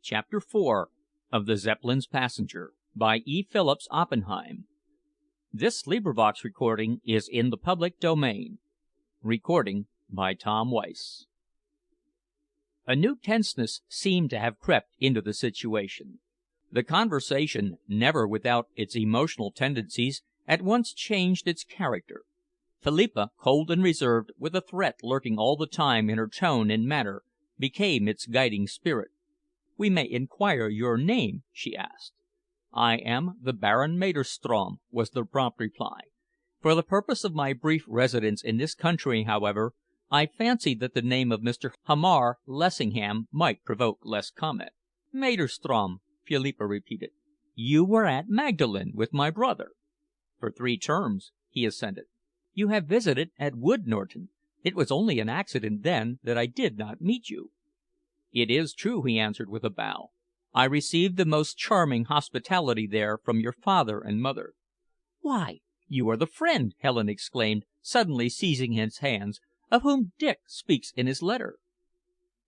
CHAPTER IV of the Zeppelin's Passenger by E. Phillips Oppenheim. This recording is in the public domain. Recording by Tom Weiss. A new tenseness seemed to have crept into the situation. The conversation, never without its emotional tendencies, at once changed its character. Philippa, cold and reserved, with a threat lurking all the time in her tone and manner, became its guiding spirit. "We may inquire your name?" she asked. "I am the Baron Maderstrom," was the prompt reply. "For the purpose of my brief residence in this country, however, I fancied that the name of Mr. Hamar Lessingham might provoke less comment." "Maderstrom," Philippa repeated. "You were at Magdalen with my brother." "For 3 terms," he assented. "You have visited at Wood Norton. It was only an accident, then, that I did not meet you." "It is true," he answered with a bow. "I received the most charming hospitality there from your father and mother." "Why, you are the friend," Helen exclaimed, suddenly seizing his hands, "of whom Dick speaks in his letter."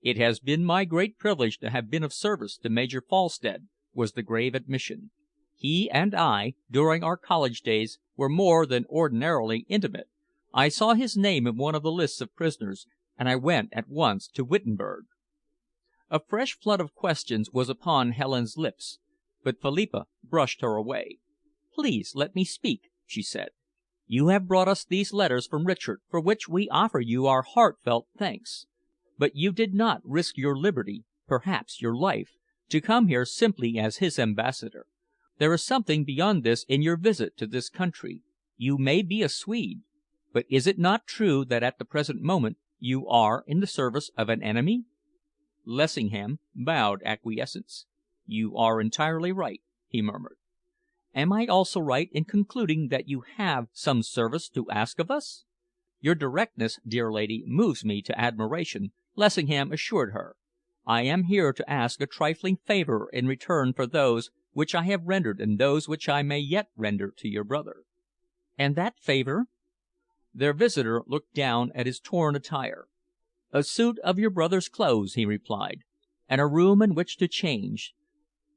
"It has been my great privilege to have been of service to Major Felstead," was the grave admission. "He and I, during our college days, were more than ordinarily intimate. I saw his name in one of the lists of prisoners, and I went at once to Wittenberg." A fresh flood of questions was upon Helen's lips, but Philippa brushed her away. "Please let me speak," she said. "You have brought us these letters from Richard, for which we offer you our heartfelt thanks. But you did not risk your liberty, perhaps your life, to come here simply as his ambassador. There is something beyond this in your visit to this country. You may be a Swede, but is it not true that at the present moment you are in the service of an enemy?" Lessingham bowed acquiescence. "You are entirely right," he murmured. "Am I also right in concluding that you have some service to ask of us?" "Your directness, dear lady, moves me to admiration," Lessingham assured her. "I am here to ask a trifling favour in return for those which I have rendered and those which I may yet render to your brother." "And that favour?" Their visitor looked down at his torn attire. "A suit of your brother's clothes," he replied, "and a room in which to change.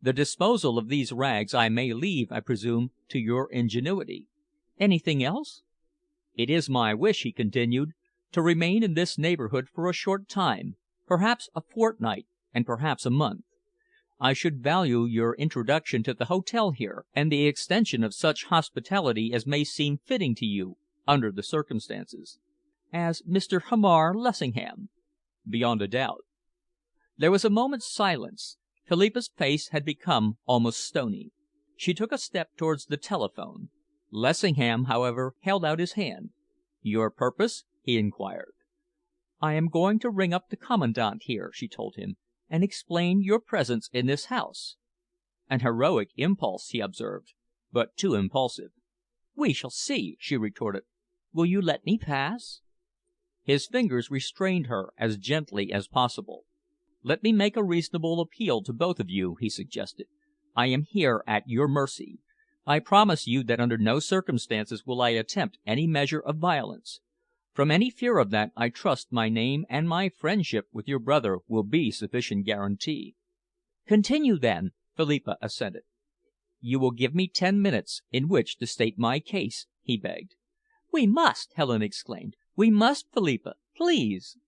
The disposal of these rags I may leave, I presume, to your ingenuity." "Anything else?" "It is my wish," he continued, "to remain in this neighbourhood for a short time, perhaps a fortnight and perhaps a month. I should value your introduction to the hotel here, and the extension of such hospitality as may seem fitting to you under the circumstances." "As Mr. Hamar Lessingham?" "Beyond a doubt." There was a moment's silence. Philippa's face had become almost stony. She took a step towards the telephone. Lessingham, however, held out his hand. "Your purpose?" he enquired. "I am going to ring up the Commandant here," she told him, "and explain your presence in this house." "An heroic impulse," he observed, "but too impulsive." "We shall see," she retorted. "Will you let me pass?" His fingers restrained her as gently as possible. "Let me make a reasonable appeal to both of you," he suggested. "I am here at your mercy. I promise you that under no circumstances will I attempt any measure of violence. From any fear of that, I trust my name and my friendship with your brother will be sufficient guarantee." "Continue, then," Philippa assented. "You will give me 10 minutes in which to state my case," he begged. "We must!" Helen exclaimed. "We must, Philippa, please."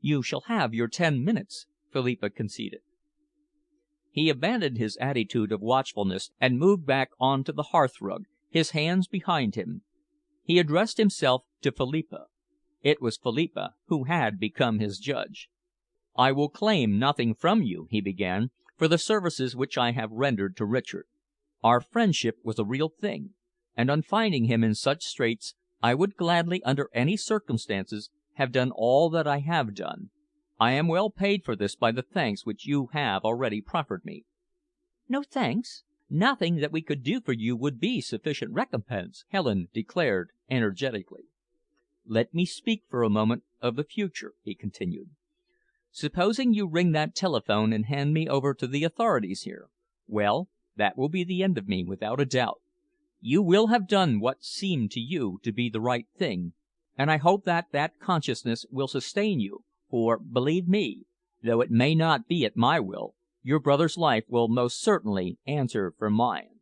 "You shall have your 10 minutes," Philippa conceded. He abandoned his attitude of watchfulness and moved back on to the hearthrug, his hands behind him. He addressed himself to Philippa. It was Philippa who had become his judge. "I will claim nothing from you," he began, "for the services which I have rendered to Richard. Our friendship was a real thing, and on finding him in such straits, I would gladly, under any circumstances, have done all that I have done. I am well paid for this by the thanks which you have already proffered me." "No thanks? Nothing that we could do for you would be sufficient recompense," Helen declared energetically. "Let me speak for a moment of the future," he continued. "Supposing you ring that telephone and hand me over to the authorities here. Well, that will be the end of me, without a doubt. You will have done what seemed to you to be the right thing, and I hope that that consciousness will sustain you, for, believe me, though it may not be at my will, Your brother's life will most certainly answer for mine."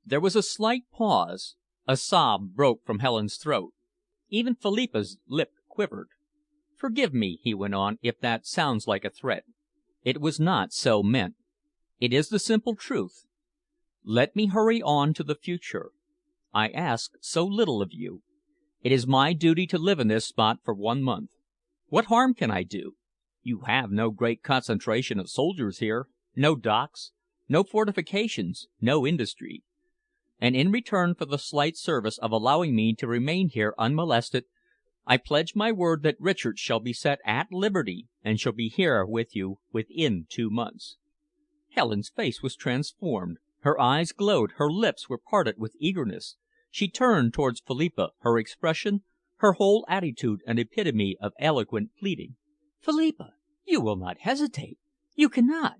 There was a slight pause. A sob broke from Helen's throat. Even Philippa's lip quivered. "Forgive me," he went on, "if that sounds like a threat. It was not so meant. It is the simple truth. Let me hurry on to the future. I ask so little of you. It is my duty to live in this spot for 1 month. What harm can I do? You have no great concentration of soldiers here, no docks, no fortifications, no industry. And in return for the slight service of allowing me to remain here unmolested, I pledge my word that Richard shall be set at liberty and shall be here with you within 2 months." Helen's face was transformed. Her eyes glowed, her lips were parted with eagerness. She turned towards Philippa, her expression, her whole attitude an epitome of eloquent pleading. "Philippa, you will not hesitate. You cannot."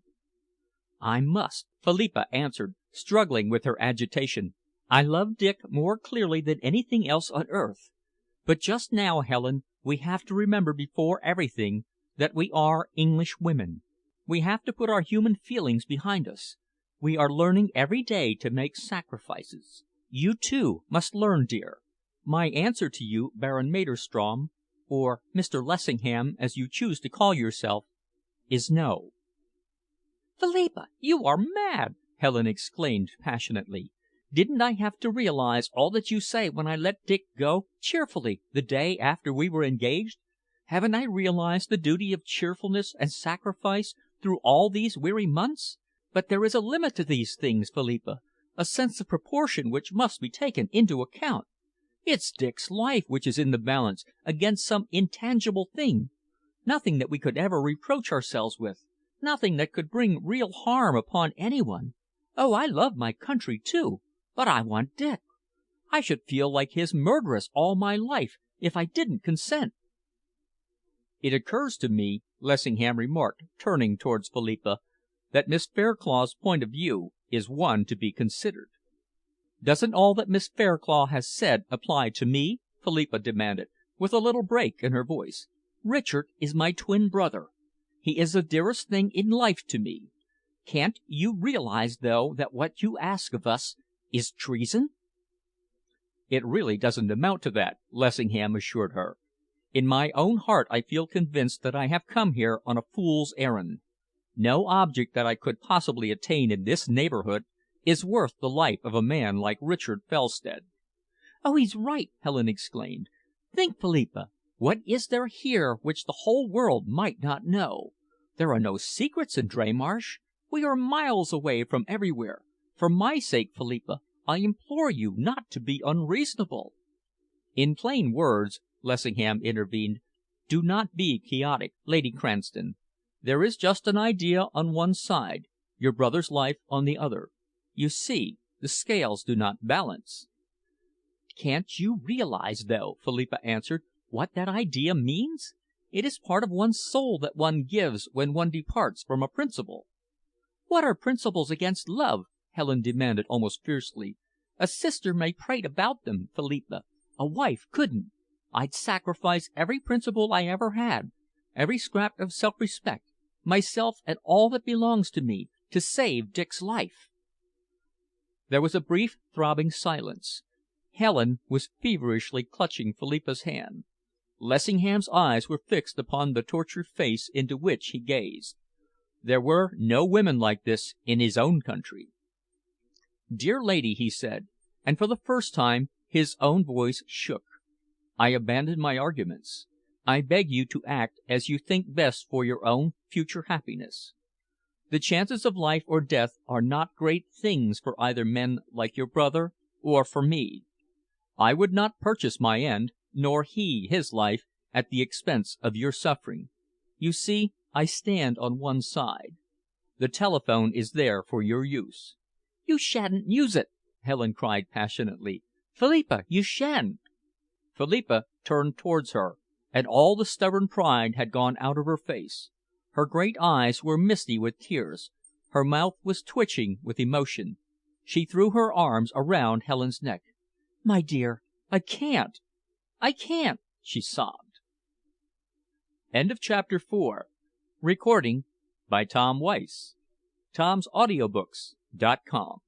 "I must," Philippa answered, struggling with her agitation. "I love Dick more clearly than anything else on earth. But just now, Helen, we have to remember before everything that we are English women. We have to put our human feelings behind us. We are learning every day to make sacrifices. You, too, must learn, dear. My answer to you, Baron Maderstrom, or Mr. Lessingham, as you choose to call yourself, is no." "Philippa, you are mad!" Helen exclaimed passionately. "Didn't I have to realize all that you say when I let Dick go cheerfully the day after we were engaged? Haven't I realized the duty of cheerfulness and sacrifice through all these weary months? But there is a limit to these things, Philippa, a sense of proportion which must be taken into account. It's Dick's life which is in the balance against some intangible thing, nothing that we could ever reproach ourselves with, nothing that could bring real harm upon anyone. Oh, I love my country, too, but I want Dick. I should feel like his murderess all my life if I didn't consent." "It occurs to me," Lessingham remarked, turning towards Philippa, "that Miss Fairclough's point of view is one to be considered." "Doesn't all that Miss Fairclough has said apply to me?" Philippa demanded, with a little break in her voice. "Richard is my twin brother. He is the dearest thing in life to me. Can't you realize, though, that what you ask of us is treason?" "It really doesn't amount to that," Lessingham assured her. "In my own heart I feel convinced that I have come here on a fool's errand. No object that I could possibly attain in this neighbourhood is worth the life of a man like Richard Felstead." "Oh, he's right!" Helen exclaimed. "Think, Philippa, what is there here which the whole world might not know? There are no secrets in Dreymarsh. We are miles away from everywhere. For my sake, Philippa, I implore you not to be unreasonable." "In plain words," Lessingham intervened, "do not be quixotic, Lady Cranston. There is just an idea on one side, your brother's life on the other. You see, the scales do not balance." "Can't you realize, though," Philippa answered, "what that idea means? It is part of one's soul that one gives when one departs from a principle." "What are principles against love?" Helen demanded almost fiercely. "A sister may prate about them, Philippa. A wife couldn't. I'd sacrifice every principle I ever had, every scrap of self-respect, myself and all that belongs to me, to save Dick's life." There was a brief, throbbing silence. Helen was feverishly clutching Philippa's hand. Lessingham's eyes were fixed upon the tortured face into which he gazed. There were no women like this in his own country. "Dear lady," he said, and for the first time his own voice shook, "I abandon my arguments. I beg you to act as you think best for your own future happiness. The chances of life or death are not great things for either men like your brother or for me. I would not purchase my end, nor he his life, at the expense of your suffering. You see, I stand on one side. The telephone is there for your use." "You shan't use it!" Helen cried passionately. "Philippa, you shan't!" Philippa turned towards her, and all the stubborn pride had gone out of her face. Her great eyes were misty with tears. Her mouth was twitching with emotion. She threw her arms around Helen's neck. "My dear, I can't! I can't!" she sobbed. Chapter 5. By Tom Weiss. tomsaudioBooks.com.